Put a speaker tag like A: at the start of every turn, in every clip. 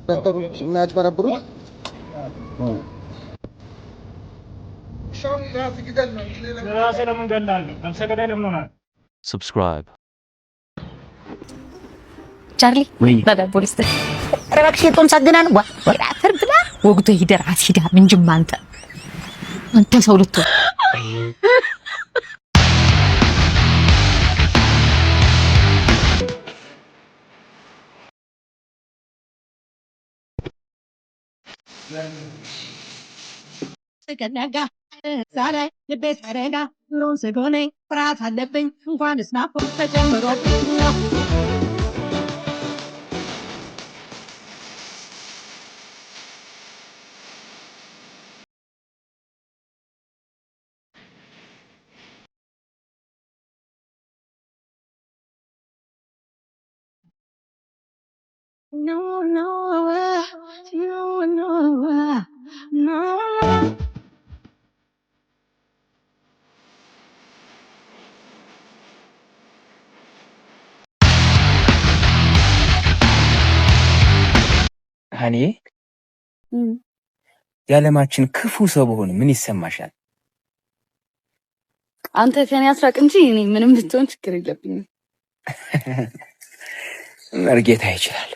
A: የሚያጭበረብሩት
B: subscribe
C: ቻርሊ ባባ ፖሊስ ረባክሽ የጦም ሳገና ነው ወራተር ብላ ወግቶ ይደር አሲዳ ምን ጅማ አንተ ሰው ልትሆን
D: ስከነጋ ዛሬ ልቤት አረጋ ኑሮን ስጎኔ ፍርሃት አለብኝ እንኳን ስናፖ ተጨምሮብኝ ነው No, no, no, no, no.
E: ሃኒ የዓለማችን ክፉ ሰው በሆነ ምን ይሰማሻል?
C: አንተ ከኔ አስራቅ እንጂ እኔ ምንም ብትሆን ችግር የለብኝም።
E: መርጌታ ይችላል።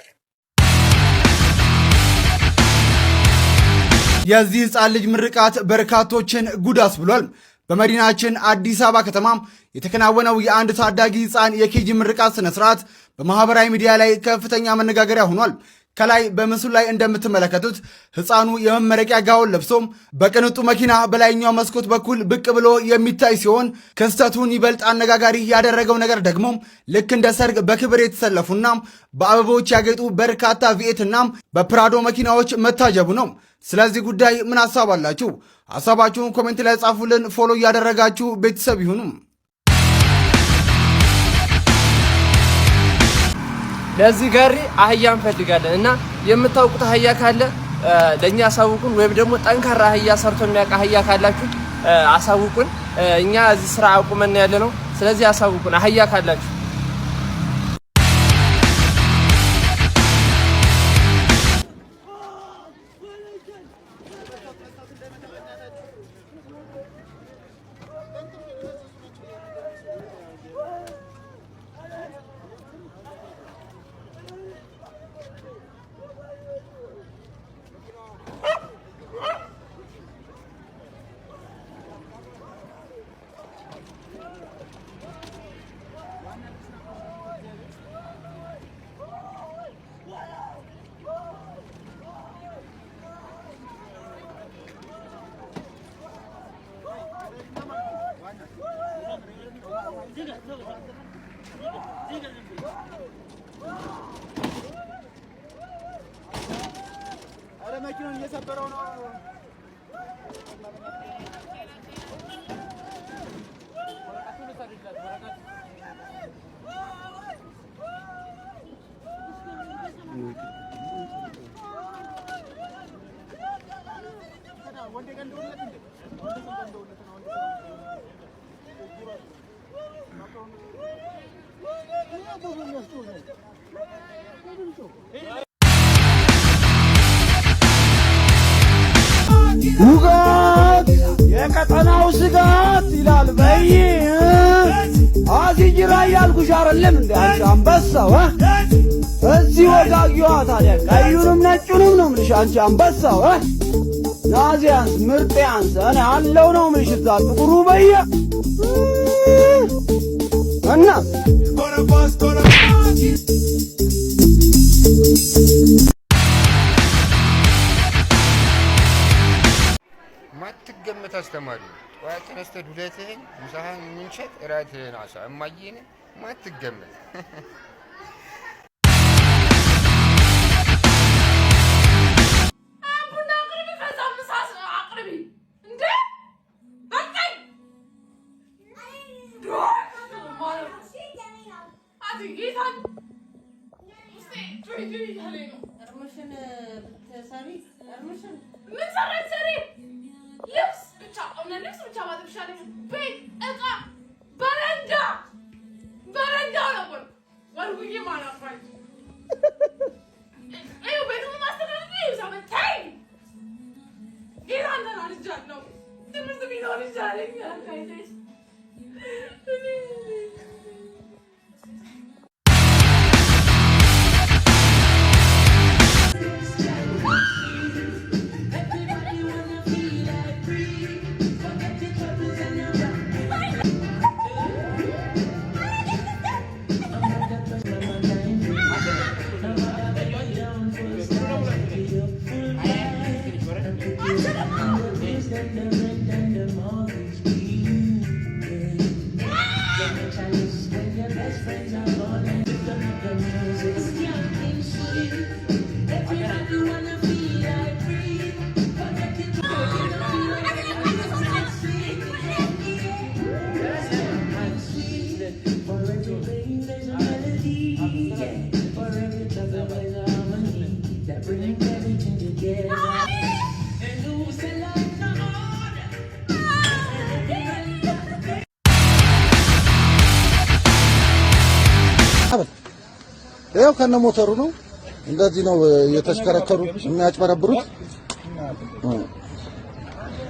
F: የዚህ ሕፃን ልጅ ምርቃት በርካቶችን ጉድ አስብሏል። በመዲናችን አዲስ አበባ ከተማ የተከናወነው የአንድ ታዳጊ ሕፃን የኬጂ ምርቃት ስነ ስርዓት በማህበራዊ ሚዲያ ላይ ከፍተኛ መነጋገሪያ ሆኗል። ከላይ በምስሉ ላይ እንደምትመለከቱት ሕፃኑ የመመረቂያ ጋውን ለብሶም በቅንጡ መኪና በላይኛው መስኮት በኩል ብቅ ብሎ የሚታይ ሲሆን ክስተቱን ይበልጥ አነጋጋሪ ያደረገው ነገር ደግሞ ልክ እንደ ሰርግ በክብር የተሰለፉና በአበቦች ያጌጡ በርካታ ቪኤትና በፕራዶ መኪናዎች መታጀቡ ነው። ስለዚህ ጉዳይ ምን ሐሳብ አላችሁ? ሐሳባችሁን ኮሜንት ላይ ጻፉልን። ፎሎ እያደረጋችሁ ቤተሰብ ይሁኑ።
G: ለዚህ ጋሪ አህያ እንፈልጋለን እና የምታውቁት አህያ ካለ ለኛ አሳውቁን፣ ወይም ደግሞ ጠንካራ አህያ ሰርቶ የሚያውቅ አህያ ካላችሁ አሳውቁን። እኛ እዚህ ስራ አቁመን ያለ ነው። ስለዚህ አሳውቁን አህያ ካላችሁ።
H: ውጋት የቀጠናው ስጋት ይላል በይ አዚጅራ ያልኩሽ አይደለም እንዴ አንቺ አንበሳው እዚህ ወጋጊዋ ታዲያ ቀዩንም ነጩንም ነው ምልሽ አንቺ አንበሳው ናዚያንስ ምርጥያንስ እኔ አለው ነው ምልሽ እዛ ጥቁሩ በየ እና
I: ማትገመት አስተማሪ ጠዋት ተነስተህ ዱለትህን ምሳህን ምንቸት እራትህን አሳ እማዬን ማትገመት
J: በረንዳ ነው ወይ ወልጉዬ ማላፋኝ
A: ያው ከነ ሞተሩ ነው እንደዚህ ነው የተሽከረከሩ የሚያጭበረብሩት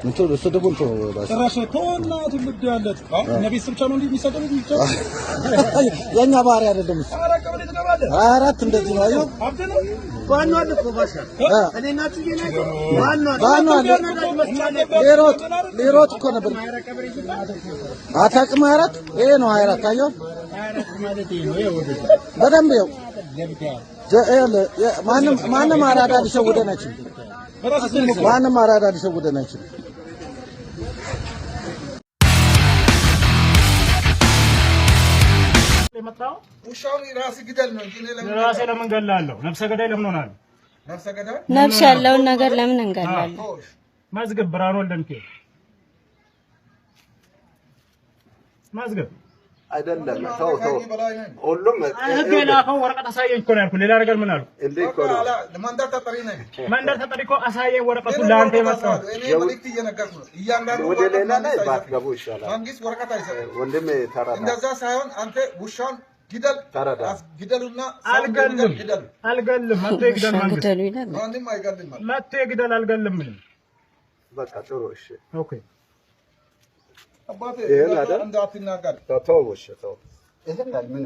A: እንትን ስድቡን ተው
B: ራስ ተወናቱ ምድያለት ነብይ ስብቻ ነው እንደሚሰጠው ይቻላል
A: የኛ ባህሪ አይደለም
B: አራቀበለ ተቀባለ
A: አራት እንደዚህ ነው አየው
B: አብደ ነው
H: ዋናው አለ ፕሮፌሰር እኔና ትዬ ነው
A: ዋናው ሌሮት እኮ ነበር አታውቅም አራት ይሄ ነው አራት አየው
B: ማለት ነው ይወደ
A: በደንብ ይው ማንም አራዳ ሊሸውደን አይችልም ማንም አራዳ ሊሸውደን አይችልም
B: ለመጣው ውሻው ራስ ግደል ነው እንጂ ራሴ ለምን ገላለሁ ነፍሰ ገዳይ ለምን ሆናለሁ
J: ነፍስ ያለውን ነገር ለምን እንገላለን
B: ማዝገብ ብርሃኑ ወልደምኬ ማዝገብ
A: አይደለም ተው ሁሉም
B: ህግ የላከው ወረቀት አሳየኝ እኮ ነው ያልኩህ ሌላ ነገር ምን አልኩ
A: እንዴ እኮ ነው
B: መንደር ተጠሪ እኮ አሳየኝ ወረቀቱን ለአንተ የመጣው
A: እኔ መልእክት እየነገርኩ ነው እያንዳንዱ ወደ ሌላ ላይ ባትገቡ ይሻላል መንግስት ወረቀት አይሰጥም ወንድሜ ተራዳ እንደዛ ሳይሆን አንተ ውሻውን ግደል ተራዳ ግደሉና
B: አልገልም መጥቶ ይግደል መንግስት
A: ማንም አይገልም
B: መጥቶ ይግደል አልገልም ምንም
A: በቃ ጥሩ እሺ
B: ኦኬ
A: አባቴ እንዳትናገር ተው እሺ ተው ይሄን ምን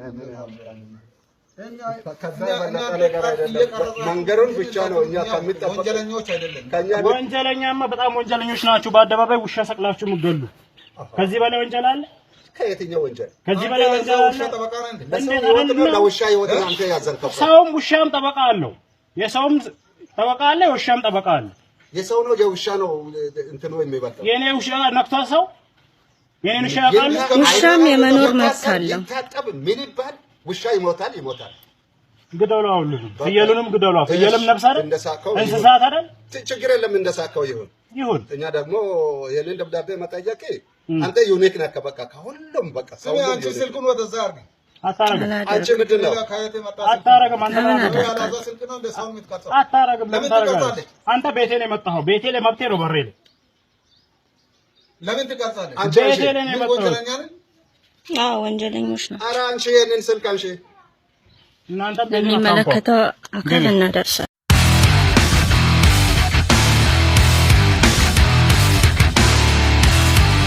A: መንገሩን ብቻ ነው እኛ ከሚጠበቅ ወንጀለኞች አይደለም
B: ወንጀለኛማ በጣም ወንጀለኞች ናችሁ በአደባባይ ውሻ ሰቅላችሁ ምገሉ ከዚህ በላይ ወንጀል አለ
A: ከየትኛው ወንጀል
B: ከዚህ በላይ ወንጀል አለ
A: ለውሻ ይወጣል አንተ ያዘልከው
B: ሰውም ውሻም ጠበቃ አለው የሰውም ጠበቃ አለ የውሻም ጠበቃ አለ
A: የሰው ነው የውሻ ነው እንትኑ የሚበልጠው
B: የኔ ውሻ ነክቷ ሰው የኔን ውሻ ያቃል
J: ውሻም የመኖር መብት አለው
A: ይታጠብ ምን ይባል ውሻ ይሞታል
B: ግደሉ አሁን ፍየሉንም ግደሉ ፍየልም ነፍስ አይደል እንስሳት አይደል
A: ችግር የለም እንደሳከው ይሁን እኛ ደግሞ የኔን ደብዳቤ መጠየቅ አንተ ዩኒክ ነህ በቃ ከሁሉም በቃ ሰው አንቺ ስልኩን ወደዛ አርግ
B: አታረግም
A: አንቺ ምንድን ነው
B: አታረግም አንተ ያላዛ ስልክ ነው እንደ ሰው የምትቀጣው አታረግም ለምን ታረጋለህ አንተ ቤቴ ላይ መጣኸው ቤቴ ላይ መብቴ ነው በሬ ላይ
A: ለምን ትቀጣለህ
B: አንቺ ቤቴ ላይ ነው መጣኸው
J: አዎ ወንጀለኞች ነው
A: ኧረ አንቺ የኔን ስልክ አንቺ
B: እናንተ
J: በሚመለከተው አካል እናደርሳለን